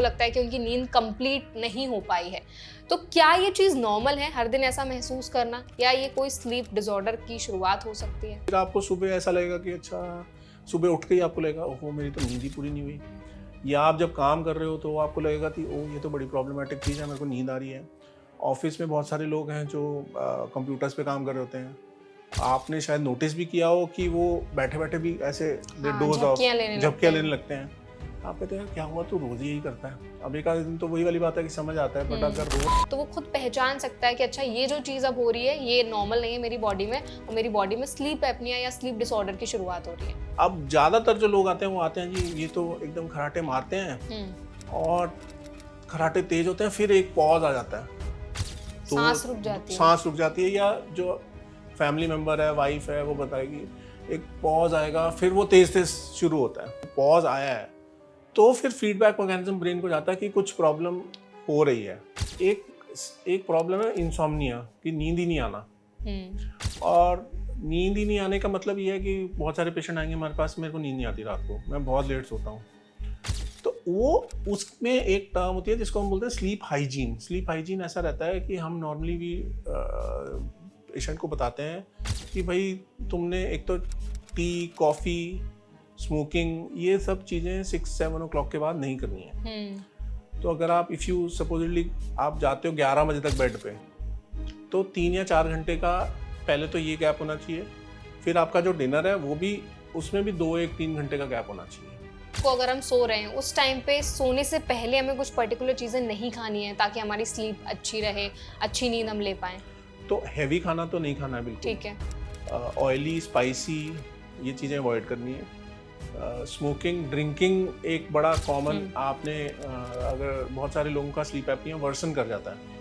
लगता है कि उनकी नींद कंप्लीट नहीं हो पाई है। तो क्या ये चीज़ नॉर्मल है हर दिन ऐसा महसूस करना, या ये कोई स्लीप डिसऑर्डर की शुरुआत हो सकती है? फिर आपको सुबह ऐसा लगेगा कि अच्छा, सुबह उठ के ही आपको लगेगा ओहो मेरी तो नींद ही पूरी नहीं हुई। या आप जब काम कर रहे हो तो आपको लगेगा कि ओह ये तो बड़ी प्रॉब्लमैटिक चीज़ है, मेरे को नींद आ रही है। ऑफिस में बहुत सारे लोग हैं जो कंप्यूटर्स पे काम कर रहे होते हैं। आपने शायद नोटिस भी किया हो कि वो बैठे-बैठे भी ऐसे दे हाँ, डोज़ ऑफ, झपकियाँ लेने लगते झपकियाँ लेने हैं। लगते हैं। आप कहते हैं क्या हुआ, तू रोज़ ही यही करता है। अब एक आधे दिन तो वही वाली बात है कि समझ आता है, बट अगर रोज़ तो वो खुद पहचान सकता है कि अच्छा ये जो चीज़ अब हो रही है ये नॉर्मल नहीं है मेरी बॉडी में, और मेरी बॉडी में स्लीप एपनिया या स्लीप डिसऑर्डर की शुरुआत हो रही है। अब ज़्यादातर जो लोग आते हैं वो आते हैं जी ये तो एकदम खर्राटे मारते हैं हुँ, और खर्राटे तेज़ होते हैं, फिर एक पॉज़ आ जाता है। तो साँस रुक जाती है। सांस रुक जाती है, या जो फैमिली मेंबर है, वाइफ है, वो बताएगी एक पॉज आएगा, फिर वो तेज तेज शुरू होता है। पॉज आया है तो फिर फीडबैक मैकेनिज्म ब्रेन को जाता है कि कुछ प्रॉब्लम हो रही है। एक एक प्रॉब्लम है इंसोम्निया, कि नींद ही नहीं आना। हुँ, और नींद ही नहीं आने का मतलब ये है कि बहुत सारे पेशेंट आएंगे हमारे पास, मेरे को नींद नहीं आती रात को, मैं बहुत लेट सोता हूँ। तो वो उसमें एक टर्म होती है जिसको हम बोलते हैं स्लीप हाइजीन। स्लीप हाइजीन ऐसा रहता है कि हम नॉर्मली भी पेशेंट को बताते हैं कि भाई तुमने एक तो टी, कॉफ़ी, स्मोकिंग, ये सब चीज़ें 6-7 ओ क्लॉक के बाद नहीं करनी है। हुँ, तो अगर आप इफ़ यू सपोजिटली आप जाते हो 11 बजे तक बेड पे, तो 3 या 4 घंटे का पहले तो ये गैप होना चाहिए। फिर आपका जो डिनर है वो भी, उसमें भी 2-1-3 घंटे का गैप होना चाहिए। तो अगर हम सो रहे हैं उस टाइम पे सोने से पहले हमें कुछ पर्टिकुलर चीज़ें नहीं खानी है ताकि हमारी स्लीप अच्छी रहे, अच्छी नींद हम ले पाएँ। तो हैवी खाना तो नहीं खाना है बिल्कुल। ठीक है। ऑयली, स्पाइसी, ये चीज़ें अवॉइड करनी है। स्मोकिंग, ड्रिंकिंग एक बड़ा कॉमन, हुँ, आपने अगर बहुत सारे लोगों का स्लीप एपनिया वर्सन कर जाता है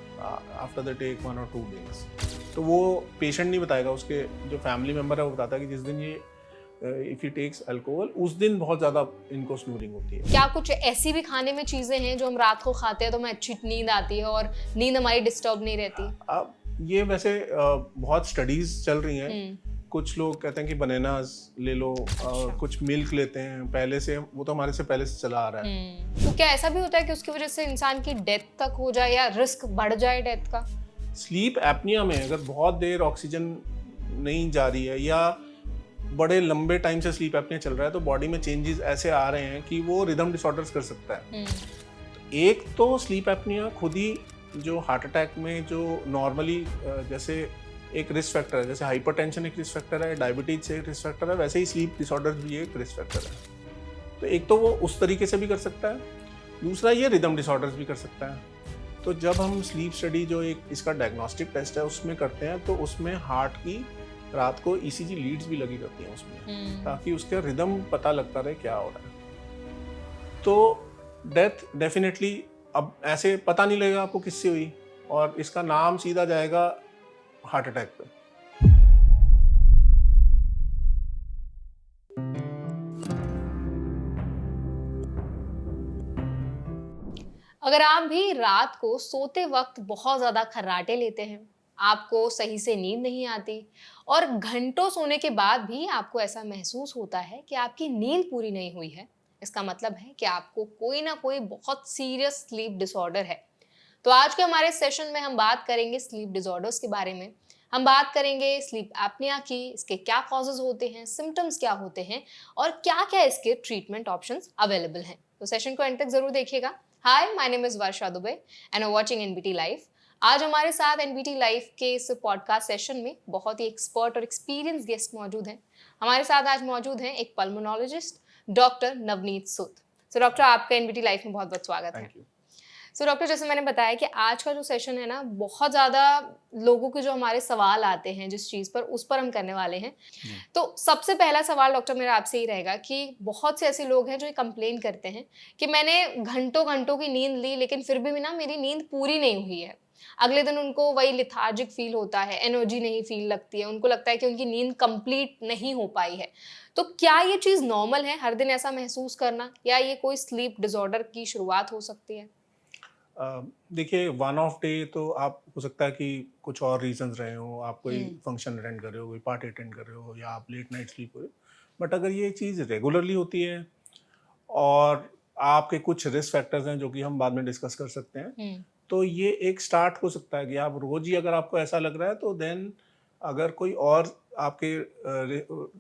आफ्टर द टेक 1 और 2 डेज़। तो वो पेशेंट नहीं बताएगा, उसके जो फैमिली मेंबर है वो बताता है कि जिस दिन ये इफ़ ही टेक्स अल्कोहल, उस दिन बहुत ज़्यादा इनको स्नूरिंग होती है। क्या कुछ ऐसी भी खाने में चीज़ें हैं जो हम रात को खाते हैं तो हमें अच्छी नींद आती है और नींद हमारी डिस्टर्ब नहीं रहती? अब ये वैसे बहुत स्टडीज़ चल रही हैं। हुँ, कुछ लोग कहते हैं कि बनानास ले लो, अच्छा। कुछ मिल्क लेते हैं, पहले से वो तो हमारे से पहले से चला आ रहा है। तो क्या ऐसा भी होता है कि उसकी वज़ह से इंसान की डेथ तक हो जाए या रिस्क बढ़ जाए डेथ का? स्लीप एपनिया में अगर बहुत देर ऑक्सीजन नहीं जा रही है, या बड़े लंबे टाइम से स्लीप एपनिया चल रहा है, तो बॉडी में चेंजेस ऐसे आ रहे हैं कि वो रिदम डिसऑर्डर्स कर सकता है। हुँ, एक तो स्लीप एपनिया खुद ही, जो हार्ट अटैक में जो नॉर्मली जैसे एक रिस्क फैक्टर है, जैसे हाइपरटेंशन एक रिस्क फैक्टर है, डायबिटीज एक रिस्क फैक्टर है, वैसे ही स्लीप डिसऑर्डर्स भी एक रिस्क फैक्टर है। तो एक तो वो उस तरीके से भी कर सकता है, दूसरा ये रिदम डिसऑर्डर्स भी कर सकता है। तो जब हम स्लीप स्टडी, जो एक इसका डायग्नोस्टिक टेस्ट है, उसमें करते हैं, तो उसमें हार्ट की रात को ईसीजी लीड्स भी लगी रहती हैं उसमें, हुँ। ताकि उसका रिदम पता लगता रहे क्या हो रहा है। तो डेथ डेफिनेटली, अब ऐसे पता नहीं लगेगा आपको किससे हुई, और इसका नाम सीधा जाएगा हार्ट अटैक पे। अगर आप भी रात को सोते वक्त बहुत ज़्यादा खर्राटे लेते हैं, आपको सही से नींद नहीं आती और घंटों सोने के बाद भी आपको ऐसा महसूस होता है कि आपकी नींद पूरी नहीं हुई है, इसका मतलब है कि आपको कोई ना कोई बहुत सीरियस स्लीप डिसऑर्डर है। तो आज के हमारे सेशन में हम बात करेंगे स्लीप डिसऑर्डर्स के बारे में। हम बात करेंगे स्लीप एपनिया की, इसके क्या कॉजेज होते हैं, सिम्टम्स क्या होते हैं और क्या-क्या इसके ट्रीटमेंट ऑप्शंस अवेलेबल हैं। तो सेशन को एंड तक जरूर देखिएगा। Hi, my name is Varsha Dubey and I watching NBT live. आज हमारे साथ एनबीटी लाइव के इस पॉडकास्ट सेशन में बहुत ही एक्सपर्ट और एक्सपीरियंस गेस्ट मौजूद हैं। हमारे साथ आज मौजूद हैं एक पल्मोनोलॉजिस्ट, डॉक्टर नवनीत सूद। तो डॉक्टर, आपका एनबीटी लाइव में बहुत बहुत स्वागत है। Thank you. सो डॉक्टर, जैसे मैंने बताया कि आज का जो सेशन है ना, बहुत ज़्यादा लोगों के जो हमारे सवाल आते हैं जिस चीज़ पर, उस पर हम करने वाले हैं। जी। तो सबसे पहला सवाल डॉक्टर मेरा आपसे ही रहेगा कि बहुत से ऐसे लोग हैं जो ये कंप्लेन करते हैं कि मैंने घंटों-घंटों की नींद ली लेकिन फिर भी ना मेरी नींद पूरी नहीं हुई है। अगले दिन उनको वही लेथार्जिक फ़ील होता है, एनर्जी नहीं फ़ील लगती है, उनको लगता है कि उनकी नींद कंप्लीट नहीं हो पाई है। तो क्या ये चीज़ नॉर्मल है हर दिन ऐसा महसूस करना, या ये कोई स्लीप डिसऑर्डर की शुरुआत हो सकती है? देखिए, वन ऑफ डे तो आप हो सकता है कि कुछ और रीजंस रहे हो, आप कोई हुँ, फंक्शन अटेंड कर रहे हो, कोई पार्टी अटेंड कर रहे हो, या आप लेट नाइट स्लीप हो रहे हो। बट अगर ये चीज़ रेगुलरली होती है और आपके कुछ रिस्क फैक्टर्स हैं जो कि हम बाद में डिस्कस कर सकते हैं। तो ये एक स्टार्ट हो सकता है कि आप रोज ही अगर आपको ऐसा लग रहा है तो देन अगर कोई और आपके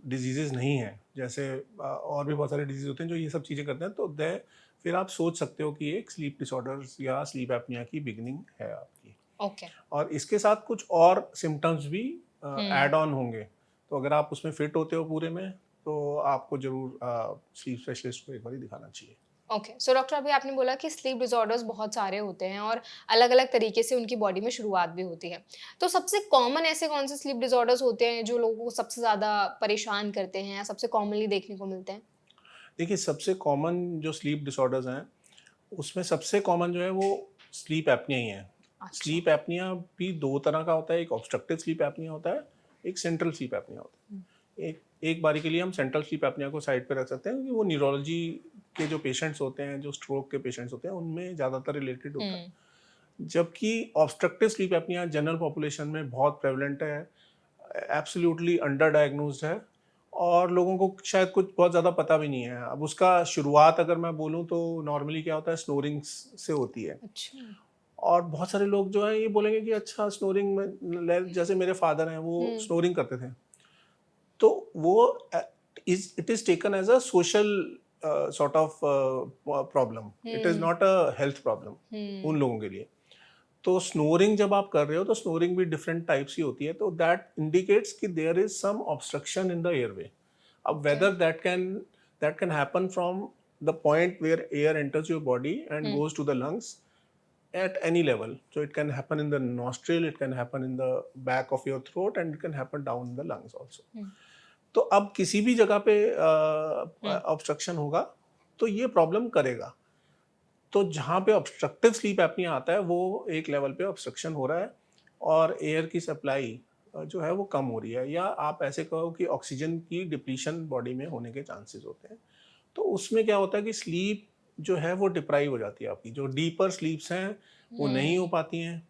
डिजीजेज नहीं है, जैसे और भी बहुत सारे डिजीज होते हैं जो ये सब चीज़ें करते हैं, तो दे फिर आप सोच सकते हो कि एक स्लीप डिसऑर्डर्स या स्लीप एपनिया की बिगिनिंग है आपकी। ओके। और इसके साथ कुछ और सिम्टम्स भी हम्म। ऐड ऑन होंगे। तो अगर आप उसमें फिट होते हो पूरे में तो आपको जरूर स्लीप स्पेशलिस्ट को एक बार दिखाना चाहिए। ओके, सो डॉक्टर अभी आपने बोला कि स्लीप डिसऑर्डर्स बहुत सारे होते हैं और अलग-अलग तरीके से उनकी बॉडी में शुरुआत भी होती है। तो सबसे कॉमन ऐसे कौन से स्लीप डिसऑर्डर्स होते हैं जो लोगों को सबसे ज़्यादा परेशान करते हैं या सबसे कॉमनली देखने को मिलते हैं? देखिए, सबसे कॉमन जो स्लीप डिसऑर्डर्स हैं उसमें सबसे कॉमन जो है वो स्लीप एपनिया ही है। अच्छा। स्लीप एपनिया भी दो तरह का होता है, एक ऑब्स्ट्रक्टिव स्लीप एपनिया होता है, एक सेंट्रल स्लीप एपनिया होता हुँ। है। एक एक बारी के लिए हम सेंट्रल स्लीप एपनिया को साइड पे रख सकते हैं क्योंकि वो न्यूरोलॉजी के जो पेशेंट्स होते हैं, जो स्ट्रोक के पेशेंट्स होते हैं, उनमें ज़्यादातर रिलेटेड होता है। हुँ। जबकि obstructive sleep apnoea general population में बहुत प्रेवलेंट है, एब्सोल्युटली अंडर डायग्नोज्ड है और लोगों को शायद कुछ बहुत ज़्यादा पता भी नहीं है। अब उसका शुरुआत अगर मैं बोलूँ तो नॉर्मली क्या होता है, स्नोरिंग से होती है। अच्छा। और बहुत सारे लोग जो हैं ये बोलेंगे कि अच्छा स्नोरिंग में, जैसे मेरे फादर हैं वो हुँ। स्नोरिंग करते थे, तो वो it is taken as a social sort of problem, it is um. Not a health problem um. उन लोगों के लिए। तो स्नोरिंग जब आप कर रहे हो तो स्नोरिंग भी डिफरेंट टाइप्स की होती है, तो दैट इंडिकेट्स कि there is some obstruction in the airway. अब okay. Whether that can happen from the point where air enters your body and um. Goes to the lungs at any level. So it can happen in the nostril, it can happen in the back of your throat, and it can happen down in the lungs also. हुँ। तो अब किसी भी जगह पे हुँ। Obstruction होगा तो ये problem करेगा। तो जहाँ पे ऑब्स्ट्रक्टिव स्लीप एपनिया आता है वो एक लेवल पे ऑब्स्ट्रक्शन हो रहा है और एयर की सप्लाई जो है वो कम हो रही है, या आप ऐसे कहो कि ऑक्सीजन की डिप्लीशन बॉडी में होने के चांसेस होते हैं। तो उसमें क्या होता है कि स्लीप जो है वो डिप्राइव हो जाती है, आपकी जो डीपर स्लीप्स हैं वो नहीं हो हुँ। पाती हैं।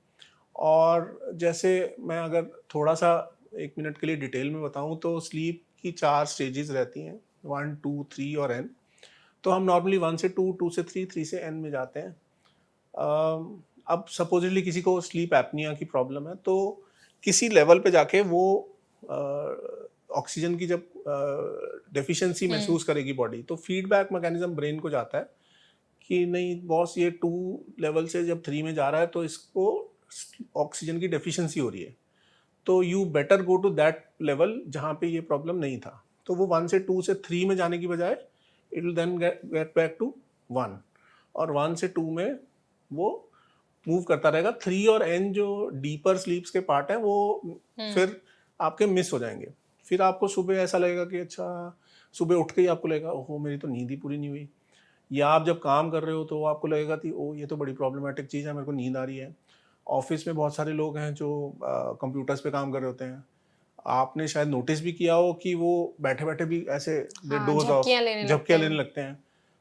और जैसे मैं अगर थोड़ा सा 1 मिनट के लिए डिटेल में बताऊं तो स्लीप की 4 स्टेजेस रहती हैं, 1, 2, 3 और एन। तो हम नॉर्मली 1 से 2, 2 से 3, 3 से एन में जाते हैं। अब सपोजिटली किसी को स्लीप एपनिया की प्रॉब्लम है तो किसी लेवल पे जाके वो ऑक्सीजन की जब डेफिशिएंसी हुँ। महसूस करेगी बॉडी, तो फीडबैक मैकेनिज्म ब्रेन को जाता है कि नहीं बॉस, ये 2 लेवल से जब 3 में जा रहा है तो इसको ऑक्सीजन की डेफिशिएंसी हो रही है, तो you better go to that level जहाँ पे ये प्रॉब्लम नहीं था। तो वो 1 से 2 से 3 में जाने की बजाय it will then get back to 1, और 1 से 2 में वो मूव करता रहेगा। 3 और N जो डीपर स्लीप्स के पार्ट हैं वो हुँ। फिर आपके मिस हो जाएंगे। फिर आपको सुबह ऐसा लगेगा कि अच्छा, सुबह उठ के ही आपको लगेगा ओहो मेरी तो नींद ही पूरी नहीं हुई। या आप जब काम कर रहे हो तो आपको लगेगा कि ओ ये तो बड़ी प्रॉब्लमेटिक चीज़ है, मेरे को नींद आ रही है। ऑफिस में बहुत सारे लोग हैं जो कंप्यूटर्स पे काम कर रहे होते हैं। आपने शायद नोटिस भी किया हो कि वो बैठे बैठे भी ऐसे दे हाँ, डोज ऑफ, झपकियाँ लेने लगते झपकियाँ लेने हैं। लगते हैं।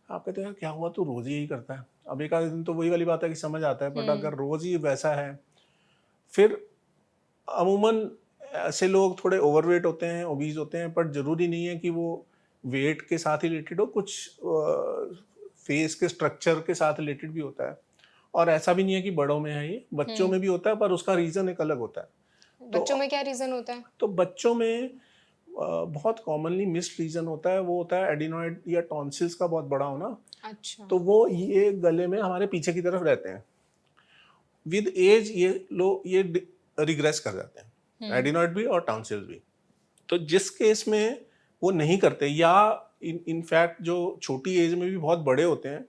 आप कहते हैं यार क्या हुआ, तू रोज ही यही करता है। अब एक आधे दिन तो वही वाली बात है कि समझ आता है, बट हुँ। अगर रोज ही वैसा है, फिर अमूमन ऐसे लोग थोड़े ओवरवेट होते हैं, ओबीज होते हैं, पर जरूरी नहीं है कि वो वेट के साथ ही रिलेटेड हो, कुछ फेस के स्ट्रक्चर के साथ रिलेटेड भी होता है। और ऐसा भी नहीं है कि बड़ों में है, ये बच्चों हुँ। में भी होता है, पर उसका रीजन एक अलग होता है। तो बच्चों में क्या रीज़न होता है? तो बच्चों में बहुत कॉमनली मिस्ड रीजन होता है, वो होता है एडिनॉइड या टॉन्सिल्स का बहुत बड़ा होना। अच्छा। तो वो ये गले में हमारे पीछे की तरफ रहते हैं। विद एज ये लोग ये रिग्रेस कर जाते हैं, हुँ। एडिनॉइड भी और टॉन्सिल्स भी। तो जिस केस में वो नहीं करते, या इनफैक्ट जो छोटी एज में भी बहुत बड़े होते हैं,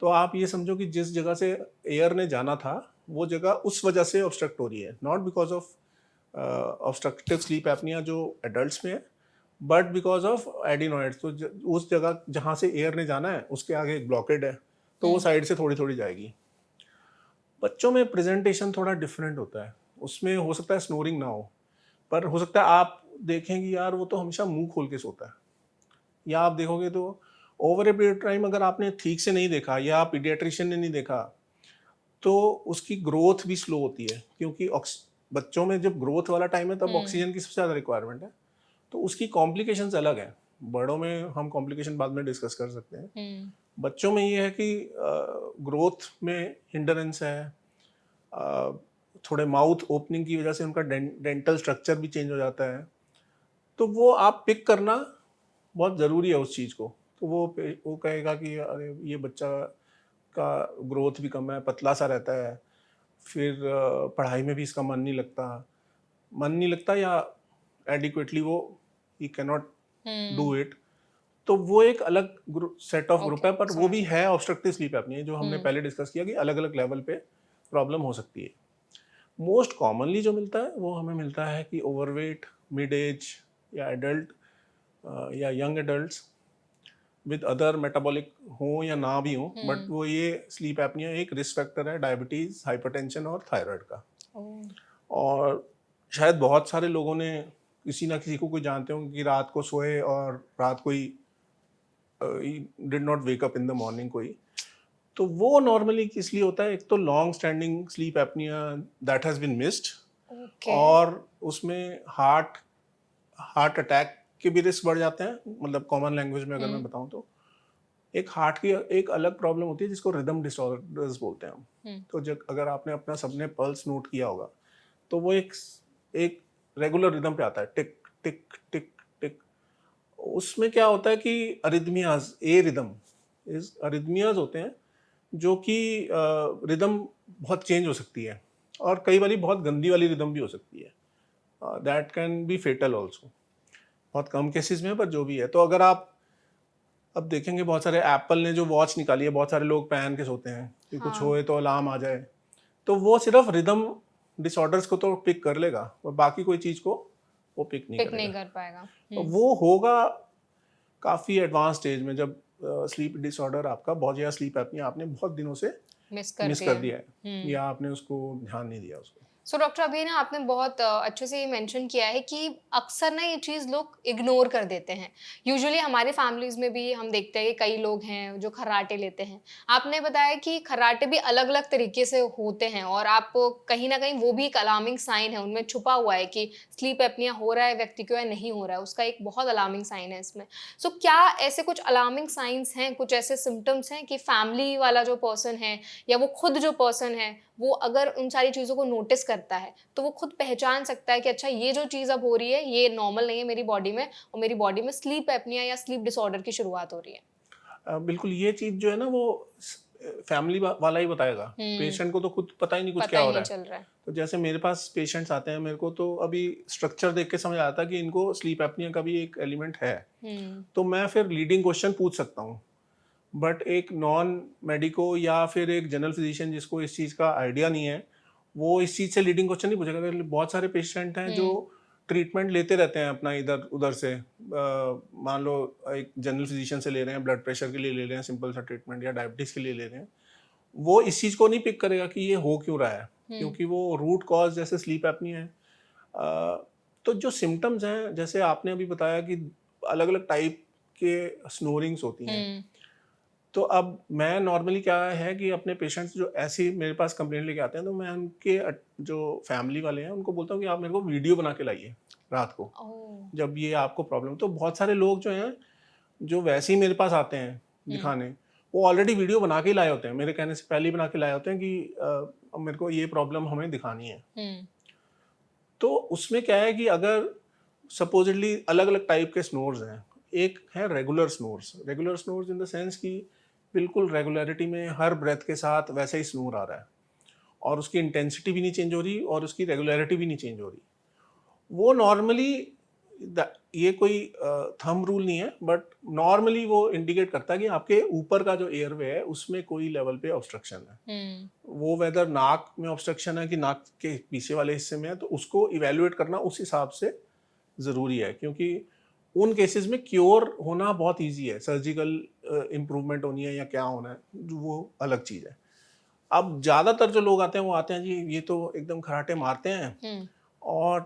तो आप ये समझो कि जिस जगह से एयर ने जाना था वो जगह उस वजह से ऑब्स्ट्रक्ट हो रही है, not because of obstructive sleep apnoea जो एडल्ट्स में है, बट बिकॉज ऑफ एडिनॉइड्स। तो उस जगह जहाँ से एयर ने जाना है उसके आगे एक ब्लॉकेड है, तो वो हुँ। साइड से थोड़ी थोड़ी जाएगी। बच्चों में प्रेजेंटेशन थोड़ा डिफरेंट होता है, उसमें हो सकता है स्नोरिंग ना हो, पर हो सकता है आप देखेंगे यार वो तो हमेशा मुंह खोल के सोता है। या आप देखोगे तो ओवर ए पीरियड टाइम अगर आपने ठीक से नहीं देखा या पीडियाट्रिशियन ने नहीं देखा तो उसकी ग्रोथ भी स्लो होती है, क्योंकि बच्चों में जब ग्रोथ वाला टाइम है तब हुँ। ऑक्सीजन की सबसे ज़्यादा रिक्वायरमेंट है। तो उसकी कॉम्प्लिकेशंस अलग हैं, बड़ों में हम कॉम्प्लिकेशन बाद में डिस्कस कर सकते हैं। हुँ। बच्चों में ये है कि ग्रोथ में हिंडरेंस है, थोड़े माउथ ओपनिंग की वजह से उनका डेंटल स्ट्रक्चर भी चेंज हो जाता है। तो वो आप पिक करना बहुत ज़रूरी है उस चीज़ को। तो वो कहेगा कि अरे ये बच्चा का ग्रोथ भी कम है, पतला सा रहता है, फिर पढ़ाई में भी इसका मन नहीं लगता या एडिक्वेटली वो he can not do it. तो वो एक अलग सेट ऑफ ग्रुप ओके, है, बट वो समझ भी गई। है ऑब्स्ट्रक्टिव स्लीप एपनिया, जो हमने पहले डिस्कस किया कि अलग अलग लेवल पे प्रॉब्लम हो सकती है। मोस्ट कॉमनली जो मिलता है वो हमें मिलता है कि ओवरवेट, मिड एज या एडल्ट या young adults with other metabolic हो या ना भी हो, बट वो ये स्लीप एपनिया एक रिस्क फैक्टर है डायबिटीज, हाइपरटेंशन और थायराइड का। ओह! और शायद बहुत सारे लोगों ने किसी ना किसी को कोई जानते होंगे कि रात को सोए और रात को he did not wake up in the morning कोई। तो वो नॉर्मली किस लिए होता है? एक तो long standing sleep apnea that has been missed, okay. और उसमें हार्ट हार्ट अटैक के भी रिस्क बढ़ जाते हैं। मतलब कॉमन लैंग्वेज में अगर मैं बताऊं तो एक हार्ट की एक अलग प्रॉब्लम होती है जिसको रिदम डिसऑर्डर्स बोलते हैं हम। तो जब अगर आपने अपना सबने पल्स नोट किया होगा तो वो एक रेगुलर रिदम पे आता है, टिक टिक टिक टिक। उसमें क्या होता है कि अरिदमियाज, ए रिदम इज अरिदमियाज होते हैं, जो कि रिदम बहुत चेंज हो सकती है और कई बार बहुत गंदी वाली रिदम भी हो सकती है। That can be fatal also, बहुत कम केसेस में, पर जो भी है। तो अगर आप अब देखेंगे बहुत सारे, एप्पल ने जो वॉच निकाली है बहुत सारे लोग पहन के सोते हैं कि कुछ हाँ, होए तो अलार्म आ जाए। तो वो सिर्फ रिदम डिसऑर्डर्स को तो पिक कर लेगा और बाकी कोई चीज़ को वो पिक नहीं पिक नहीं करेगा। कर पाएगा। और वो होगा काफ़ी एडवांस स्टेज में, जब स्लीप डिसऑर्डर आपका बहुत, या स्लीप एपनिया आपने बहुत दिनों से मिस कर मिस दिया कर है। दिया है या आपने उसको ध्यान नहीं दिया उसको। सो डॉक्टर, अभी ना आपने बहुत अच्छे से ये मेंशन किया है कि अक्सर ना ये चीज़ लोग इग्नोर कर देते हैं। यूजुअली हमारे फैमिलीज़ में भी हम देखते हैं कि कई लोग हैं जो खर्राटे लेते हैं। आपने बताया कि खर्राटे भी अलग-अलग तरीके से होते हैं और आप कहीं न कहीं वो भी एक अलार्मिंग साइन है, उनमें छुपा हुआ है कि स्लीप एपनिया हो रहा है व्यक्ति को या नहीं हो रहा है, उसका एक बहुत अलार्मिंग साइन है इसमें। सो क्या ऐसे कुछ अलार्मिंग साइन्स हैं, कुछ ऐसे सिम्पटम्स हैं कि फैमिली वाला जो पर्सन है या वो खुद जो पर्सन है, वो अगर उन सारी चीज़ों को नोटिस करता है, तो वो खुद पहचान सकता है कि अच्छा ये जो चीज़ अब हो रही है, ये नॉर्मल नहीं है मेरी बॉडी में और मेरी बॉडी में स्लीप एपनिया या स्लीप डिसऑर्डर की शुरुआत हो रही है। बिल्कुल, ये चीज़ जो है ना वो फैमिली वाला ही बताएगा। हुँ, पेशेंट को तो खुद पता ही नहीं कुछ पता क्या ही हो नहीं रहा है। चल रहा है। तो जैसे मेरे पास पेशेंट्स आते हैं, मेरे को तो अभी स्ट्रक्चर देख के समझ आता है कि इनको स्लीप एपनिया का भी एक एलिमेंट है। हुँ, तो मैं फिर लीडिंग क्वेश्चन पूछ सकता हूँ। बट एक नॉन मेडिको या फिर एक जनरल फिजिशियन जिसको इस चीज़ का आइडिया नहीं है, वो इस चीज़ से लीडिंग क्वेश्चन नहीं पूछेगा। अगर बहुत सारे पेशेंट हैं जो हुँ, ट्रीटमेंट लेते रहते हैं अपना इधर उधर से, मान लो एक जनरल फिजिशियन से ले रहे हैं, ब्लड प्रेशर के लिए ले रहे हैं सिंपल सा ट्रीटमेंट, या डायबिटीज़ के लिए ले रहे हैं, वो इस चीज़ को नहीं पिक करेगा कि ये हो क्यों रहा है, हुँ, क्योंकि वो रूट कॉज जैसे स्लीप एपनी है। तो जो सिम्टम्स हैं, जैसे आपने अभी बताया कि अलग अलग टाइप के स्नोरिंग्स होती हैं। हुँ, तो अब मैं नॉर्मली क्या है कि अपने पेशेंट्स जो ऐसी मेरे पास कंप्लेंट लेके आते हैं, तो मैं उनके जो फैमिली वाले हैं उनको बोलता हूँ कि आप मेरे को वीडियो बना के लाइए रात को, ओह! जब ये आपको प्रॉब्लम। तो बहुत सारे लोग जो हैं, जो वैसे ही मेरे पास आते हैं हुँ, दिखाने, वो ऑलरेडी वीडियो बना के ही लाए होते हैं, मेरे कहने से पहले ही बना के लाए होते हैं कि अब मेरे को ये प्रॉब्लम हमें दिखानी है। हुँ, तो उसमें क्या है कि अगर सपोजिटली अलग अलग टाइप के स्नोर्स हैं, एक है regular snores in the sense कि बिल्कुल रेगुलरिटी में हर ब्रेथ के साथ वैसे ही स्नोर आ रहा है और उसकी इंटेंसिटी भी नहीं चेंज हो रही और उसकी रेगुलरिटी भी नहीं चेंज हो रही। वो नॉर्मली, ये कोई थंब रूल नहीं है, बट नॉर्मली वो इंडिकेट करता है कि आपके ऊपर का जो एयरवे है उसमें कोई लेवल पे ऑब्स्ट्रक्शन है। हुँ, वो वेदर नाक में ऑब्स्ट्रक्शन है कि नाक के पीछे वाले हिस्से में है, तो उसको इवेल्युएट करना उस हिसाब से ज़रूरी है, क्योंकि उन केसेस में क्योर होना बहुत इजी है, सर्जिकल इम्प्रूवमेंट होनी है या क्या होना है वो अलग चीज़ है। अब ज़्यादातर जो लोग आते हैं वो आते हैं जी ये तो एकदम खराटे मारते हैं हुँ, और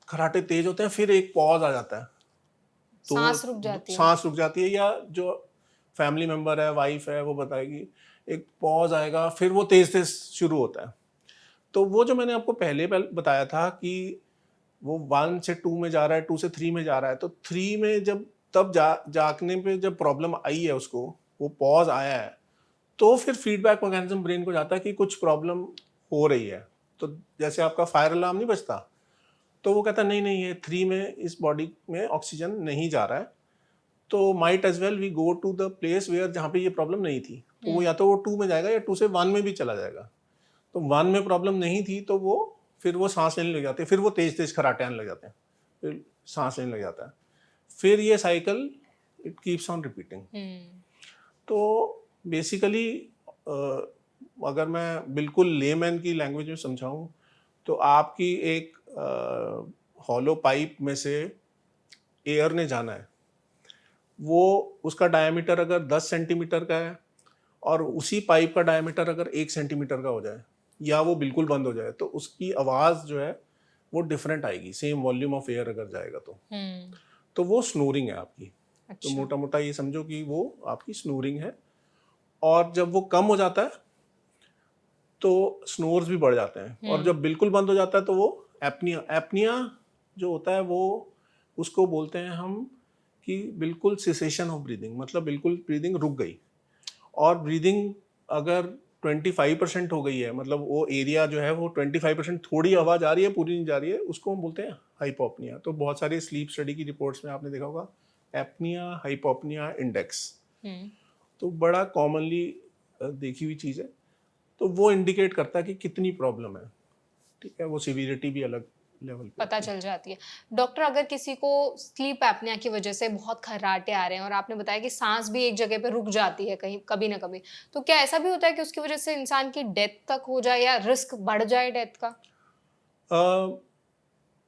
खराटे तेज होते हैं, फिर एक पॉज आ जाता है, साँस रुक तो जाती है। सांस रुक जाती है, या जो फैमिली मेंबर है, वाइफ है, वो बताएगी एक पॉज आएगा, फिर वो तेज तेज शुरू होता है। तो वो जो मैंने आपको पहले बताया था कि वो 1 से 2 में जा रहा है, 2 से 3 में जा रहा है, तो 3 में जब तब जागने पे जब प्रॉब्लम आई है उसको, वो पॉज आया है, तो फिर फीडबैक मैकेनिज्म ब्रेन को जाता है कि कुछ प्रॉब्लम हो रही है। तो जैसे आपका फायर अलार्म नहीं बजता, तो वो कहता है नहीं नहीं, ये 3 में इस बॉडी में ऑक्सीजन नहीं जा रहा है, तो might as well we go to the place where जहाँ पे ये प्रॉब्लम नहीं थी। तो वो या तो वो 2 में जाएगा या 2 से 1 में भी चला जाएगा। तो 1 में प्रॉब्लम नहीं थी तो वो फिर वो सांस लेने लग जाते हैं, फिर वो तेज तेज खराटे आने लग जाते हैं, फिर सांस लेने लग जाता है, फिर ये cycle it keeps on repeating. तो बेसिकली अगर मैं बिल्कुल लेमैन की लैंग्वेज में समझाऊं, तो आपकी एक हॉलो पाइप में से एयर ने जाना है, वो उसका डायमीटर अगर 10 सेंटीमीटर का है और उसी पाइप का डायमीटर अगर 1 सेंटीमीटर का हो जाए या वो बिल्कुल बंद हो जाए, तो उसकी आवाज़ जो है वो डिफरेंट आएगी, सेम वॉल्यूम ऑफ एयर अगर जाएगा तो वो स्नोरिंग है आपकी। तो मोटा मोटा ये समझो कि वो आपकी स्नोरिंग है। और जब वो कम हो जाता है तो स्नोर्स भी बढ़ जाते हैं, और जब बिल्कुल बंद हो जाता है तो वो एपनिया। एपनिया जो होता है वो उसको बोलते हैं हम कि बिल्कुल सिसेशन ऑफ ब्रीदिंग, मतलब बिल्कुल ब्रीदिंग रुक गई। और ब्रीदिंग अगर 25% हो गई है, मतलब वो एरिया जो है वो 25% थोड़ी आवाज़ आ रही है, पूरी नहीं जा रही है, उसको हम बोलते हैं हाइपोपनिया। तो बहुत सारी स्लीप स्टडी की रिपोर्ट्स में आपने देखा होगा एपनिया हाइपोपनिया इंडेक्स, तो बड़ा कॉमनली देखी हुई चीज़ है। तो वो इंडिकेट करता है कि कितनी प्रॉब्लम है, ठीक है, वो सिविरिटी भी अलग लेवल पे पता चल जाती है। डॉक्टर, अगर किसी को स्लीप एपनिया की वजह से बहुत खर्राटे आ रहे हैं और आपने बताया कि सांस भी एक जगह पे रुक जाती है कहीं कभी ना कभी, तो क्या ऐसा भी होता है कि उसकी वजह से इंसान की डेथ तक हो जाए या रिस्क बढ़ जाए डेथ का?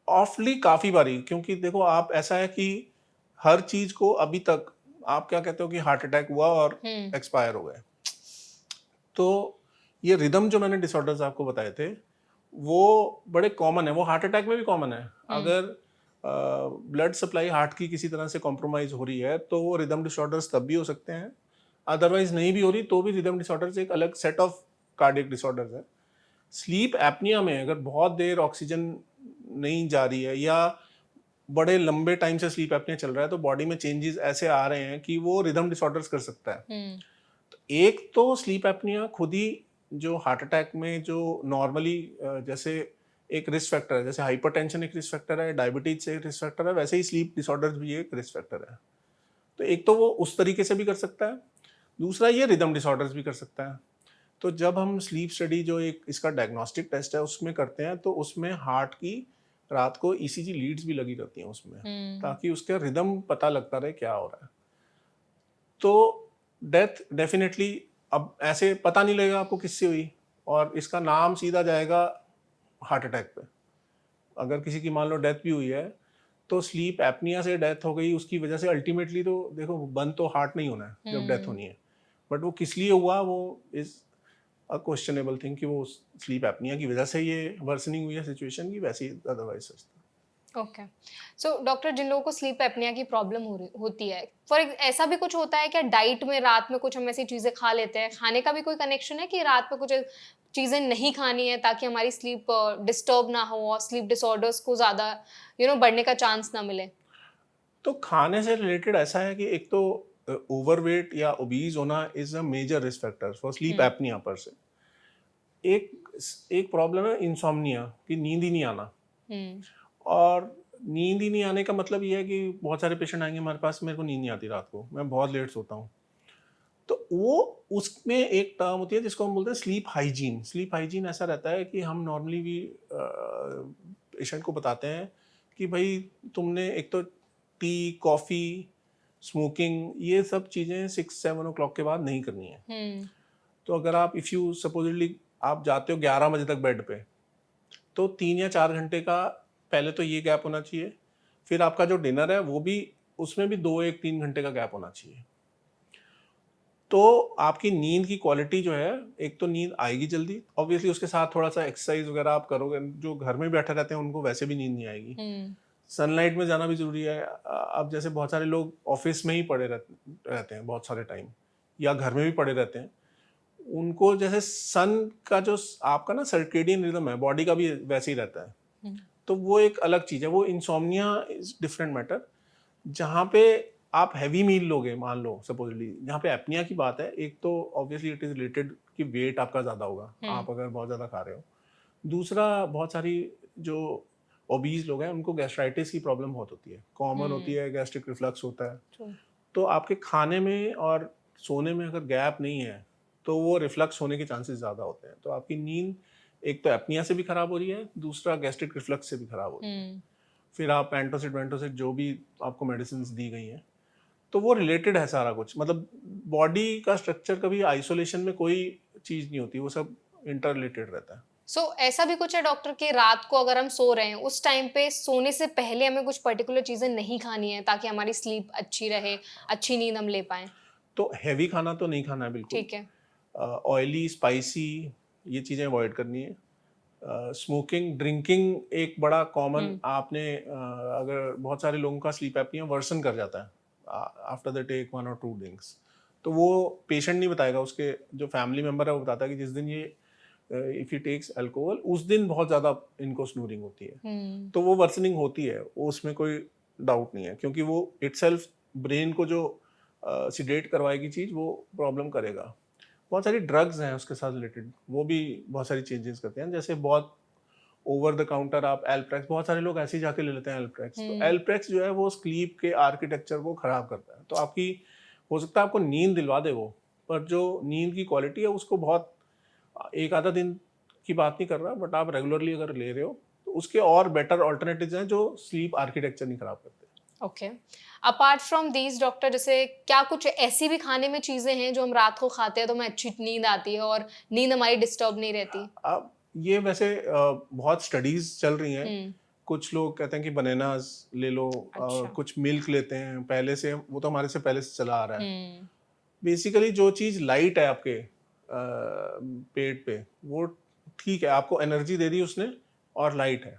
ऑफली काफ़ी बारी, क्योंकि देखो आप ऐसा है कि हर चीज़ को अभी तक आप क्या कहते हो कि हार्ट अटैक हुआ और एक्सपायर हो गए। तो ये रिदम जो मैंने डिसऑर्डर्स आपको बताए थे वो बड़े कॉमन है, वो हार्ट अटैक में भी कॉमन है। अगर ब्लड सप्लाई हार्ट की किसी तरह से कॉम्प्रोमाइज हो रही है तो वो रिदम डिसऑर्डर्स तब भी हो सकते हैं, अदरवाइज नहीं भी हो रही तो भी रिदम डिसऑर्डर्स एक अलग सेट ऑफ कार्डियक डिसऑर्डर्स है। स्लीप एपनिया में अगर बहुत देर ऑक्सीजन नहीं जा रही है या बड़े लंबे टाइम से स्लीप एपनिया चल रहा है, तो बॉडी में चेंजेस ऐसे आ रहे हैं कि वो रिदम डिसऑर्डर्स कर सकता है। तो एक तो स्लीप एपनिया खुद ही जो हार्ट अटैक में जो नॉर्मली जैसे एक रिस्क फैक्टर है, जैसे हाइपरटेंशन एक रिस्क फैक्टर है, डायबिटीज एक रिस्क फैक्टर है, वैसे ही स्लीप डिसऑर्डर्स भी एक रिस्क फैक्टर है। तो एक तो वो उस तरीके से भी कर सकता है, दूसरा ये रिदम डिसऑर्डर्स भी कर सकता है। तो जब हम स्लीप स्टडी जो एक इसका डायग्नोस्टिक टेस्ट है उसमें करते हैं, तो उसमें हार्ट की रात को ईसीजी लीड्स भी लगी रहती हैं उसमें, ताकि उसका रिदम पता लगता रहे क्या हो रहा है। तो डेथ डेफिनेटली अब ऐसे पता नहीं लगेगा आपको किससे हुई, और इसका नाम सीधा जाएगा हार्ट अटैक पे। अगर किसी की मान लो डेथ भी हुई है तो स्लीप एपनिया से डेथ हो गई उसकी वजह से, अल्टीमेटली तो देखो बंद तो हार्ट नहीं होना है जब डेथ होनी है, बट वो किस लिए हुआ वो इज अ क्वेश्चनेबल थिंग, कि वो स्लीप एपनिया की वजह से ये वर्सनिंग हुई है सिचुएशन की, वैसे ही अदरवाइज सस्ता। ओके। सो डॉक्टर, जिन लोगों को स्लीप एपनिया की प्रॉब्लम होती है, ऐसा भी कुछ होता है क्या डाइट में, रात में कुछ हम ऐसी चीजें खा लेते हैं, खाने का भी कोई कनेक्शन है कि रात में कुछ चीजें नहीं खानी है ताकि हमारी स्लीप डिस्टर्ब ना हो और स्लीप डिसऑर्डर्स को ज्यादा बढ़ने का चांस ना मिले? तो खाने से रिलेटेड ऐसा है कि एक तो ओवरवेट या ओबीज होना is a major risk factor for sleep apnea per se. एक एक प्रॉब्लम है इंसोम्निया, कि नींद ही नहीं आना। और नींद ही नहीं आने का मतलब ये है कि बहुत सारे पेशेंट आएंगे हमारे पास, मेरे को नींद नहीं आती रात को, मैं बहुत लेट सोता हूँ। तो वो उसमें एक टर्म होती है जिसको हम बोलते हैं स्लीप हाइजीन। स्लीप हाइजीन ऐसा रहता है कि हम नॉर्मली भी पेशेंट को बताते हैं कि भाई तुमने एक तो टी, कॉफ़ी, स्मोकिंग, ये सब चीज़ें 6-7 ओ क्लॉक के बाद नहीं करनी है। तो अगर आप इफ़ यू सपोजिटली आप जाते हो 11 बजे तक बेड पे, तो 3 या 4 घंटे का पहले तो ये गैप होना चाहिए। फिर आपका जो डिनर है वो भी, उसमें भी 2-1-3 घंटे का गैप होना चाहिए। तो आपकी नींद की क्वालिटी जो है, एक तो नींद आएगी जल्दी, ऑब्वियसली उसके साथ थोड़ा सा एक्सरसाइज वगैरह आप करोगे, जो घर में बैठे रहते हैं उनको वैसे भी नींद नहीं आएगी। सनलाइट में जाना भी जरूरी है। अब जैसे बहुत सारे लोग ऑफिस में ही पड़े रहते हैं बहुत सारे टाइम, या घर में भी पड़े रहते हैं, उनको जैसे सन का जो आपका ना सर्केडियन रिदम है बॉडी का भी वैसे ही रहता है। तो वो एक अलग चीज़ है, वो इंसोम्निया इज डिफरेंट मैटर, जहाँ पे आप हैवी मील लोगे, मान लो सपोजली, यहाँ पे एपनिया की बात है, एक तो ऑब्वियसली इट इज रिलेटेड कि वेट आपका ज़्यादा होगा आप अगर बहुत ज़्यादा खा रहे हो। दूसरा, बहुत सारी जो ओबीज लोग हैं उनको गैस्ट्राइटिस की प्रॉब्लम बहुत होती है, कॉमन होती है, गैस्ट्रिक रिफ्लक्स होता है। True. तो आपके खाने में और सोने में अगर गैप नहीं है तो वो रिफ्लक्स होने के चांसेस ज़्यादा होते हैं। तो आपकी नींद एक तो एपनिया से भी खराब हो रही है, दूसरा गैस्ट्रिक रिफ्लक्स से भी खराब हो रही है। फिर आप एंटोसिड वेंटोसिड जो भी आपको मेडिसिन दी गई हैं, तो वो रिलेटेड है सारा कुछ। मतलब बॉडी का स्ट्रक्चर कभी आइसोलेशन में कोई चीज़ नहीं होती, वो सब इंटर रिलेटेड रहता है। सो ऐसा भी कुछ है डॉक्टर कि रात को अगर हम सो रहे हैं उस टाइम पे सोने से पहले हमें कुछ पर्टिकुलर चीजें नहीं खानी है ताकि हमारी स्लीप अच्छी रहे, अच्छी नींद हम ले पाएं? तो हैवी खाना तो नहीं खाना है बिल्कुल। ठीक है। ऑयली, स्पाइसी, ये चीज़ें अवॉइड करनी है। स्मोकिंग, ड्रिंकिंग एक बड़ा कॉमन, आपने अगर बहुत सारे लोगों का स्लीप एपनिया वर्सन कर जाता है आफ्टर द टेक 1 और 2 ड्रिंक्स। तो वो पेशेंट नहीं बताएगा, उसके जो फैमिली मेम्बर है वो बताता है कि जिस दिन ये इफ़ ही टेक्स अल्कोहल उस दिन बहुत ज़्यादा इनको स्नूरिंग होती है। तो वो वर्सनिंग होती है, वो उसमें कोई डाउट नहीं है, क्योंकि वो इटसेल्फ ब्रेन को जो सिडेट करवाएगी चीज़ वो प्रॉब्लम करेगा। बहुत सारी ड्रग्स हैं उसके साथ रिलेटेड, वो भी बहुत सारी चेंजेस करते हैं। जैसे बहुत ओवर द काउंटर आप एल्प्रेक्स, बहुत सारे लोग ऐसे ही जाके ले लेते हैं एल्प्रेक्स। तो एल्प्रेक्स जो है वो स्लीप के आर्किटेक्चर को खराब करता है। तो आपकी, हो सकता है आपको नींद दिलवा दे वो, पर जो नींद की क्वालिटी है उसको बहुत, एक आधा दिन की बात नहीं कर रहा, बट आप रेगुलरली अगर ले रहे हो तो उसके और बेटर ऑल्टरनेटिव्स हैं जो स्लीप आर्किटेक्चर नहीं खराब करते। Okay. Apart from these doctor, जैसे क्या कुछ ऐसी भी खाने में चीजें हैं जो हम रात को खाते हैं तो हमें अच्छी नींद आती है और नींद हमारी डिस्टर्ब नहीं रहती? अब ये वैसे बहुत स्टडीज चल रही हैं। हम्म। कुछ लोग कहते हैं कि बनानास ले लो, अच्छा। कुछ मिल्क लेते हैं पहले से, वो तो हमारे से पहले से चला आ रहा है। हम्म। बेसिकली जो चीज़ लाइट है आपके पेट पे, वो ठीक है, आपको एनर्जी दे दी उसने और लाइट है।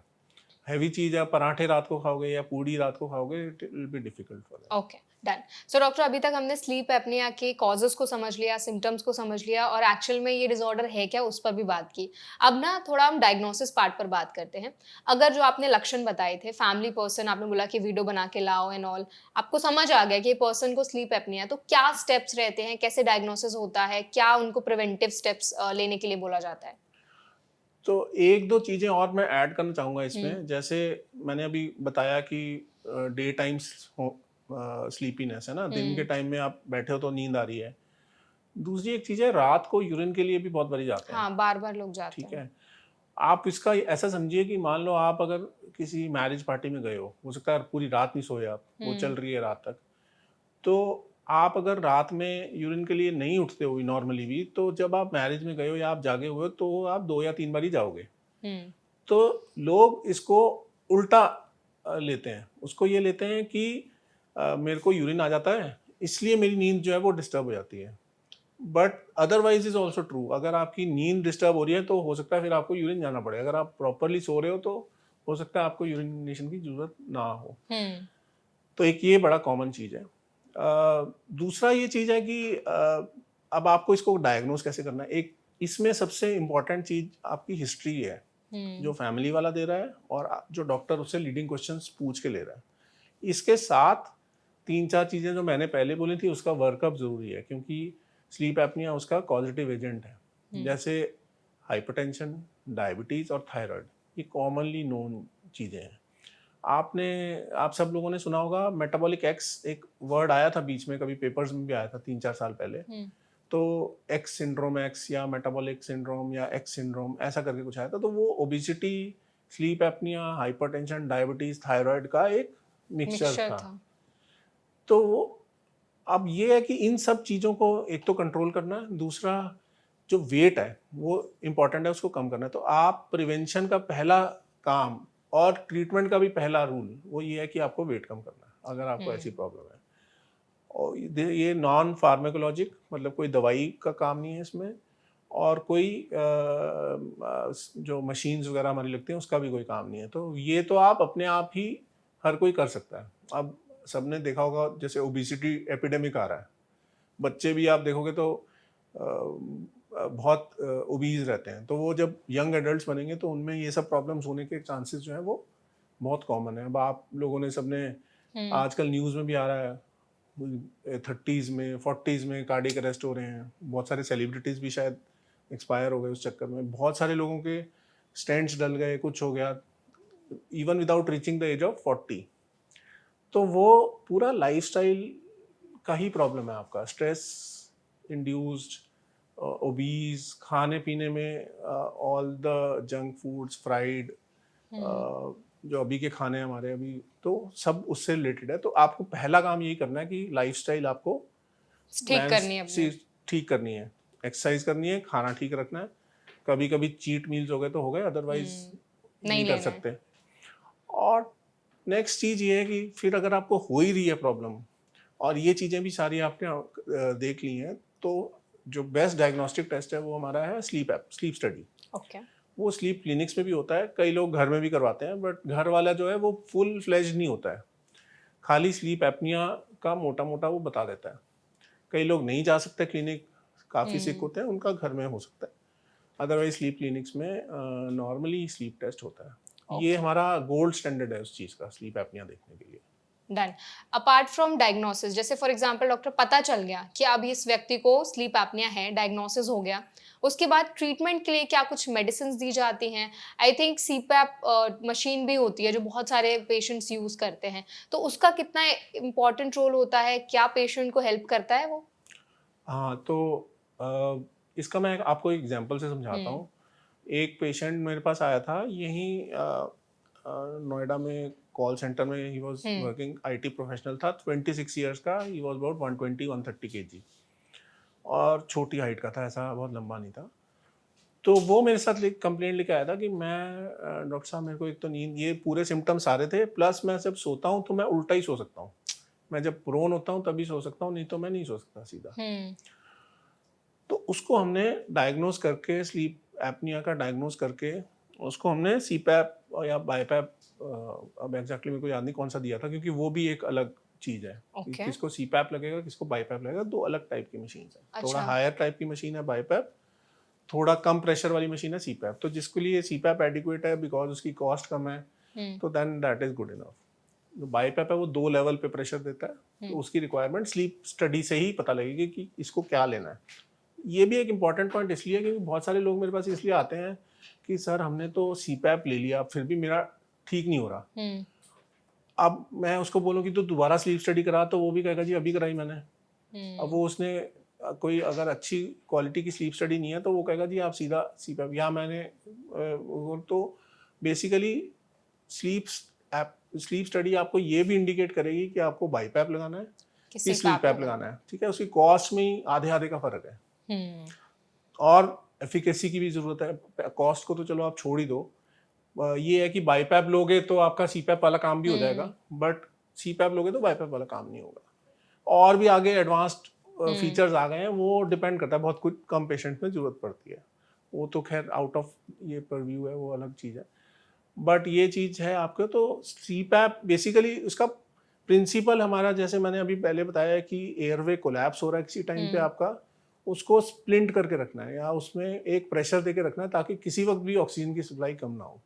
हैवी चीज़ है, पराठे रात को खाओगे या पूड़ी रात को खाओगे, it will be difficult for that. Okay, done. So doctor, अभी तक हमने स्लीप एपनिया के कॉजेस को समझ लिया, सिम्टम्स को समझ लिया और एक्चुअल में ये डिसऑर्डर है क्या उस पर भी बात की। अब ना थोड़ा हम डायग्नोसिस पार्ट पर बात करते हैं। अगर जो आपने लक्षण बताए थे, फैमिली पर्सन आपने बोला कि वीडियो बना के लाओ एंड ऑल, आपको समझ आ गया कि ये पर्सन को स्लीप एपनिया है, तो क्या स्टेप्स रहते हैं, कैसे डायग्नोसिस होता है, क्या उनको प्रिवेंटिव स्टेप्स लेने के लिए बोला जाता है? तो एक दो चीज़ें और मैं ऐड करना चाहूँगा इसमें। जैसे मैंने अभी बताया कि डे टाइम्स स्लीपीनेस है ना, दिन के टाइम में आप बैठे हो तो नींद आ रही है। दूसरी एक चीज़ है, रात को यूरिन के लिए भी बहुत बारी जाते हैं। हाँ, बार-बार लोग जाते ठीक हैं। है, आप इसका ऐसा समझिए कि मान लो आप अगर किसी मैरिज पार्टी में गए हो सकता है पूरी रात नहीं सोए आप, वो चल रही है रात तक। तो आप अगर रात में यूरिन के लिए नहीं उठते हो नॉर्मली भी, तो जब आप मैरिज में गए हो या आप जागे हुए हो तो आप 2 या 3 बार ही जाओगे। हुँ। तो लोग इसको उल्टा लेते हैं, उसको ये लेते हैं कि मेरे को यूरिन आ जाता है इसलिए मेरी नींद जो है वो डिस्टर्ब हो जाती है। But otherwise is also true, अगर आपकी नींद डिस्टर्ब हो रही है तो हो सकता है फिर आपको यूरिन जाना पड़े। अगर आप प्रॉपरली सो रहे हो तो हो सकता है आपको यूरिनेशन की जरूरत ना हो। हुँ। तो एक ये बड़ा कॉमन चीज़ है। दूसरा ये चीज़ है कि अब आपको इसको डायग्नोज कैसे करना है। एक इसमें सबसे इम्पॉर्टेंट चीज़ आपकी हिस्ट्री है, जो हुँ। फैमिली वाला दे रहा है और जो डॉक्टर उससे लीडिंग क्वेश्चंस पूछ के ले रहा है। इसके साथ 3-4 चीज़ें जो मैंने पहले बोली थी उसका वर्कअप ज़रूरी है, क्योंकि स्लीप एपनिया उसका कॉजेटिव एजेंट है। जैसे हाइपरटेंशन, डायबिटीज़ और थायराइड, ये कॉमनली नोन चीज़ें हैं। आपने, आप सब लोगों ने सुना होगा मेटाबॉलिक एक्स, एक वर्ड आया था बीच में, कभी पेपर्स में भी आया था 3-4 साल पहले। हुँ। तो एक्स सिंड्रोम, एक्स या मेटाबॉलिक सिंड्रोम या एक्स सिंड्रोम ऐसा करके कुछ आया था। तो वो obesity, sleep apnoea, hypertension, diabetes, thyroid का एक मिक्सचर मिक्सचर था। था। तो अब ये है कि इन सब चीज़ों को एक तो कंट्रोल करना है, दूसरा जो वेट है वो इम्पॉर्टेंट है, उसको कम करना है। तो आप प्रिवेंशन का पहला काम और ट्रीटमेंट का भी पहला रूल वो ये है कि आपको वेट कम करना है अगर आपको ऐसी हुँ। प्रॉब्लम है। और ये नॉन फार्माकोलॉजिक, मतलब कोई दवाई का काम नहीं है इसमें, और कोई जो मशीन्स वगैरह हमारी लगती हैं उसका भी कोई काम नहीं है। तो ये तो आप अपने आप ही हर कोई कर सकता है। अब सबने देखा होगा जैसे ओबिसिटी एपिडेमिक आ रहा है, बच्चे भी आप देखोगे तो बहुत ओबीज रहते हैं। तो वो जब यंग एडल्ट्स बनेंगे तो उनमें ये सब प्रॉब्लम्स होने के चांसेस जो है वो बहुत कॉमन है। अब आप लोगों ने सबने, हुँ। आजकल न्यूज़ में भी आ रहा है, 30s में 40s में कार्डियक अरेस्ट हो रहे हैं, बहुत सारे सेलिब्रिटीज़ भी शायद एक्सपायर हो गए उस चक्कर में, बहुत सारे लोगों के स्टेंट्स डल गए, कुछ हो गया, even without reaching the age of 40। तो वो पूरा लाइफस्टाइल का ही प्रॉब्लम है आपका, स्ट्रेस इंड्यूस्ड, ओबीज, खाने पीने में all the junk foods, fried, जो अभी के खाने हैं हमारे अभी, तो सब उससे रिलेटेड है। तो आपको पहला काम यही करना है कि लाइफस्टाइल आपको ठीक करनी है अपनी। ठीक करनी है, एक्सरसाइज करनी है, खाना ठीक रखना है, कभी कभी चीट मील्स हो गए तो हो गए, अदरवाइज नहीं कर लेना है। सकते। और नेक्स्ट चीज़ ये है कि फिर अगर आपको हो ही रही है प्रॉब्लम और ये चीज़ें भी सारी आपने देख ली हैं, तो जो बेस्ट डायग्नोस्टिक टेस्ट है वो हमारा है स्लीप स्टडी। ओके। वो स्लीप क्लिनिक्स में भी होता है, कई लोग घर में भी करवाते हैं, बट घर वाला जो है वो फुल फ्लेज नहीं होता है, खाली स्लीप एपनिया का मोटा मोटा वो बता देता है। कई लोग नहीं जा सकते क्लिनिक, काफ़ी सिक होते हैं, उनका घर में हो सकता है, अदरवाइज स्लीप क्लिनिक्स में नॉर्मली स्लीप टेस्ट होता है। ये हमारा गोल्ड स्टैंडर्ड है उस चीज़ का, स्लीप एपनिया देखने के लिए। डन। अपार्ट फ्रॉम डायग्नोसिस, जैसे फॉर एग्जांपल डॉक्टर पता चल गया कि अब इस व्यक्ति को स्लीप एपनिया है, डायग्नोसिस हो गया, उसके बाद ट्रीटमेंट के लिए क्या कुछ मेडिसिन दी जाती हैं? आई थिंक सीपैप मशीन भी होती है जो बहुत सारे पेशेंट्स यूज करते हैं, तो उसका कितना इम्पोर्टेंट रोल होता है? क्या पेशेंट को हेल्प करता है वो? हाँ, तो इसका मैं आपको एक एग्जांपल से समझाता हूँ। एक पेशेंट मेरे पास आया था यहीं नोएडा में, कॉल सेंटर में, he was working, IT professional था, 26 इयर्स का, ही वाज अबाउट 120-130 केजी और छोटी हाइट का था, ऐसा बहुत लंबा नहीं था। तो वो मेरे साथ कंप्लेंट लेके आया था कि मैं डॉक्टर साहब, मेरे को एक तो नींद, ये पूरे सिम्टम्स आ रहे थे, प्लस मैं जब सोता हूँ तो मैं उल्टा ही सो सकता हूँ, मैं जब प्रोन होता हूँ तभी सो सकता हूँ, नहीं तो मैं नहीं सो सकता सीधा। तो उसको हमने डायग्नोज करके, स्लीप एपनिया का डायग्नोज करके, उसको हमने सीपैप या बाईपैप, अब एग्जैक्टली मेरे को याद नहीं कौन सा दिया था, क्योंकि वो भी एक अलग चीज़ है कि ओके। किसको सीपैप लगेगा, किसको बाईपैप लगेगा, दो अलग टाइप की मशीन है। थोड़ा अच्छा। हायर टाइप की मशीन है बाईपैप, थोड़ा कम प्रेशर वाली मशीन है सीपैप। तो जिसके लिए सीपैप एडिक्वेट है बिकॉज उसकी कॉस्ट कम है, तो then that is good enough. जो बाईपैप है वो 2 लेवल पे प्रेशर देता है, तो उसकी रिक्वायरमेंट स्लीप स्टडी से ही पता लगेगी कि इसको क्या लेना है। ये भी एक इम्पॉर्टेंट पॉइंट इसलिए है क्योंकि बहुत सारे लोग मेरे पास इसलिए आते हैं कि सर हमने तो सीपैप ले लिया, फिर भी मेरा ठीक नहीं हो रहा। अब मैं उसको बोलूँ कि तो दोबारा स्लीप स्टडी करा, तो वो भी कहेगा जी अभी कराई मैंने। अब वो उसने कोई अगर अच्छी क्वालिटी की स्लीप स्टडी नहीं है तो वो कहेगा जी आप सीधा सीपैप, या मैंने तो बेसिकली स्लीप स्टडी आपको ये भी इंडिकेट करेगी कि आपको बाईपैप लगाना है कि स्लीप पैप लगाना है। ठीक है, उसकी कॉस्ट में ही आधे आधे का फर्क है और एफिकेसी की भी जरूरत है। कॉस्ट को तो चलो आप छोड़ ही दो, ये है कि बाईपैप लोगे तो आपका सीपैप वाला काम भी हो जाएगा, बट सीपैप लोगे तो बाईपैप वाला काम नहीं होगा। और भी आगे एडवांस्ड फीचर्स आ गए हैं, वो डिपेंड करता है, बहुत कुछ कम पेशेंट में जरूरत पड़ती है, वो तो खैर आउट ऑफ ये परव्यू है, वो अलग चीज़ है। बट ये चीज़ है आपके, तो सीपैप बेसिकली उसका प्रिंसिपल हमारा, जैसे मैंने अभी पहले बताया कि एयरवे कोलैप्स हो रहा है किसी टाइम पे आपका, उसको स्प्लिंट करके रखना है या उसमें एक प्रेशर देके रखना है ताकि किसी वक्त भी ऑक्सीजन की सप्लाई कम ना हो।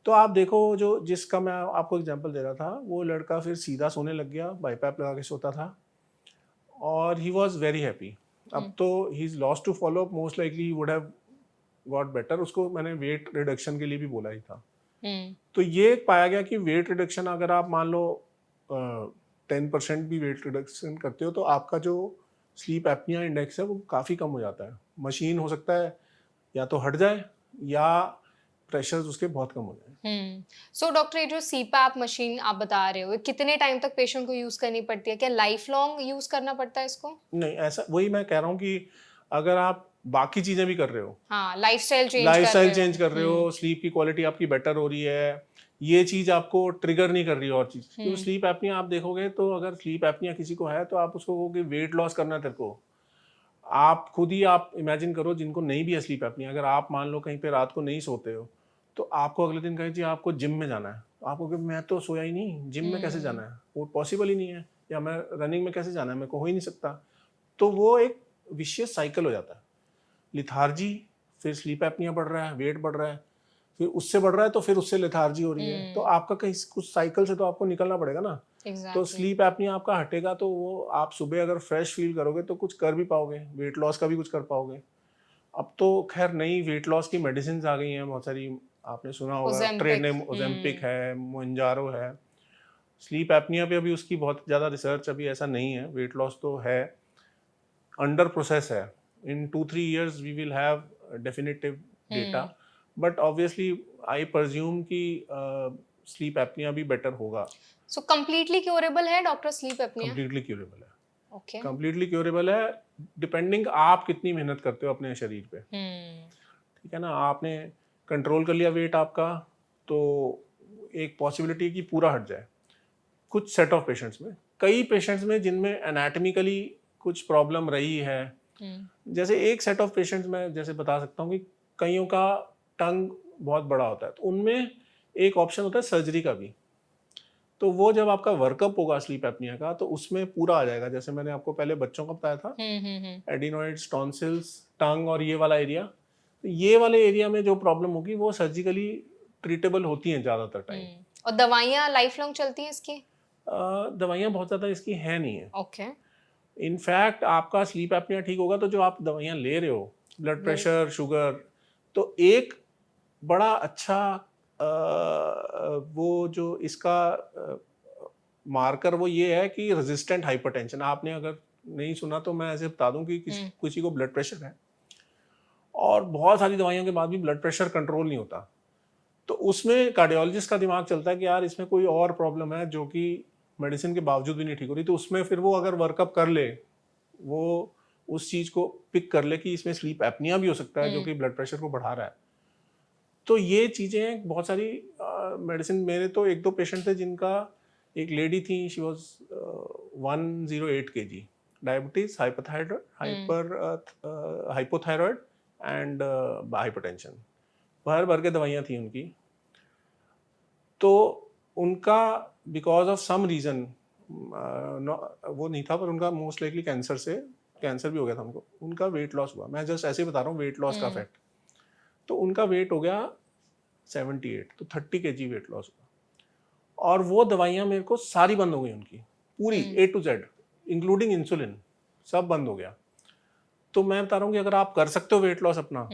तो आप देखो, जो जिसका मैं आपको एग्जांपल दे रहा था, वो लड़का फिर सीधा सोने लग गया, बाईपैप लगा के सोता था और ही वॉज वेरी हैप्पी। अब तो he is lost to follow up, most likely he would have got better. उसको मैंने वेट रिडक्शन के लिए भी बोला ही था। तो ये पाया गया कि वेट रिडक्शन अगर आप मान लो 10% भी वेट रिडक्शन करते हो तो आपका जो स्लीप एपनिया इंडेक्स है वो काफ़ी कम हो जाता है। मशीन हो सकता है या तो हट जाए या प्रेशर्स उसके बहुत कम हो जाए। सो डॉक्टर, ये जो सीपैप मशीन आप बता रहे हो, ये कितने टाइम तक पेशेंट को यूज करनी पड़ती है? क्या लाइफ लॉन्ग यूज करना पड़ता है इसको? नहीं, ऐसा वही मैं कह रहा हूँ कि अगर आप बाकी चीज़ें भी कर रहे हो, हाँ, लाइफस्टाइल चेंज कर रहे हो, स्लीप की क्वालिटी आपकी बेटर हो रही है, ये चीज़ आपको ट्रिगर नहीं कर रही है और चीज़, क्योंकि स्लीप एपनिया आप देखोगे तो अगर स्लीप एपनिया किसी को है तो आप उसको कहोगे वेट लॉस करना है तेरे को, आप खुद ही आप इमेजिन करो जिनको नहीं भी है स्लीप एपनिया, अगर आप मान लो कहीं पे रात को नहीं सोते हो तो आपको अगले दिन कहे जी आपको जिम में जाना है, आपको कि मैं तो सोया ही नहीं, जिम में कैसे जाना है, वो पॉसिबल ही नहीं है, या मैं रनिंग में कैसे जाना है, मेरे को हो ही नहीं सकता। तो वो एक विशियस साइकिल हो जाता है, लिथार्जी, फिर स्लीप एपनिया बढ़ रहा है, वेट बढ़ रहा है, फिर उससे बढ़ रहा है तो फिर उससे लिथार्जी हो रही है, तो आपका कहीं कुछ साइकिल से तो आपको निकलना पड़ेगा ना। तो एग्जैक्टली। स्लीप एपनिया आपका हटेगा तो वो आप सुबह अगर फ्रेश फील करोगे तो कुछ कर भी पाओगे, वेट लॉस का भी कुछ कर पाओगे। अब तो खैर नई वेट लॉस की मेडिसिन आ गई हैं बहुत सारी, आपने सुना होगा, ओजेम्पिक। ट्रेने ओजेम्पिक है, मोन्जारो है। स्लीप एपनिया पे अभी उसकी बहुत ज़्यादा रिसर्च अभी ऐसा नहीं है, वेट लॉस तो है, अंडर प्रोसेस है। In 2-3 years we will have definitive data, but obviously I presume कि स्लीप एपनिया भी बेटर होगा। सो कंप्लीटली क्योरेबल है doctor sleep apnea? Completely curable है, ओके। कंप्लीटली क्यूरेबल है, डिपेंडिंग आप कितनी मेहनत करते हो अपने शरीर पे। ठीक है ना, आपने कंट्रोल कर लिया वेट आपका, तो एक पॉसिबिलिटी है कि पूरा हट जाए। कुछ सेट ऑफ पेशेंट्स में, कई पेशेंट्स में जिनमें एनाटमिकली कुछ प्रॉब्लम रही है, जैसे एक सेट ऑफ पेशेंट्स में जैसे बता सकता हूँ कि कईयों का टंग बहुत बड़ा होता है, तो उनमें एक ऑप्शन होता है सर्जरी का भी। तो वो जब आपका वर्कअप होगा स्लीप एपनिया का तो उसमें पूरा आ जाएगा। जैसे मैंने आपको पहले बच्चों का बताया था, एडिनोइड्स, टॉन्सिल्स, टंग और ये वाला एरिया, तो ये वाले एरिया में जो प्रॉब्लम होगी वो सर्जिकली ट्रीटेबल होती हैं ज़्यादातर टाइम। और दवाइयाँ लाइफ लॉन्ग चलती हैं इसकी? दवाइयाँ बहुत ज़्यादा इसकी है नहीं है। ओके। इनफैक्ट आपका स्लीप एपनिया ठीक होगा तो जो आप दवाइयाँ ले रहे हो, ब्लड प्रेशर, शुगर, तो एक बड़ा अच्छा वो जो इसका मार्कर वो ये है कि रेजिस्टेंट हाइपरटेंशन। आपने अगर नहीं सुना तो मैं ऐसे बता दूं कि किसी को ब्लड प्रेशर है और बहुत सारी दवाइयों के बाद भी ब्लड प्रेशर कंट्रोल नहीं होता, तो उसमें कार्डियोलॉजिस्ट का दिमाग चलता है कि यार इसमें कोई और प्रॉब्लम है जो कि मेडिसिन के बावजूद भी नहीं ठीक हो रही। तो उसमें फिर वो अगर वर्कअप कर ले, वो उस चीज़ को पिक कर ले कि इसमें स्लीप एपनिया भी हो सकता है जो कि ब्लड प्रेशर को बढ़ा रहा है। तो ये चीज़ें बहुत सारी मेडिसिन, मेरे तो 1-2 पेशेंट थे जिनका, एक लेडी थी, she was 108 kg, diabetes, hypothyroid and hypertension, भर भर के दवाइयाँ थी उनकी। तो उनका बिकॉज ऑफ सम रीज़न वो नहीं था, पर उनका मोस्ट लाइकली कैंसर भी हो गया था उनको, उनका वेट लॉस हुआ। मैं जस्ट ऐसे ही बता रहा हूँ वेट लॉस का फैक्ट। तो उनका वेट हो गया 78, तो 30 kg वेट लॉस हुआ। और वो दवाइयाँ मेरे को सारी बंद हो गई उनकी, पूरी A to Z including insulin, सब बंद हो गया। तो मैं बता रहा हूँ कि अगर आप कर सकते हो वेट लॉस अपना,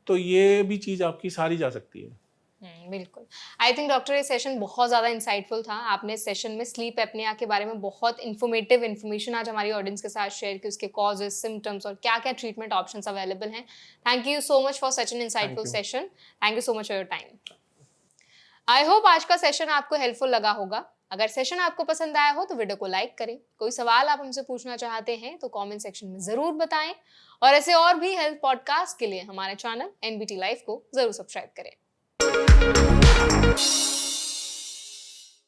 तो ये भी चीज़ आपकी सारी जा सकती है। बिल्कुल। आई थिंक डॉक्टर ये सेशन बहुत ज़्यादा इंसाइटफुल था। आपने इस सेशन में स्लीप एपनिया के बारे में बहुत इन्फॉर्मेटिव इन्फॉर्मेशन आज हमारी ऑडियंस के साथ शेयर की, उसके कॉजेज, सिम्टम्स और क्या क्या ट्रीटमेंट ऑप्शंस अवेलेबल हैं। Thank you so much for such an insightful session. Thank you so much for your time. I hope आज का सेशन आपको हेल्पफुल लगा होगा। अगर सेशन आपको पसंद आया हो तो वीडियो को लाइक करें। कोई सवाल आप हमसे पूछना चाहते हैं तो कमेंट सेक्शन में ज़रूर बताएं। और ऐसे और भी हेल्थ पॉडकास्ट के लिए हमारे चैनल NBT लाइफ को ज़रूर सब्सक्राइब करें।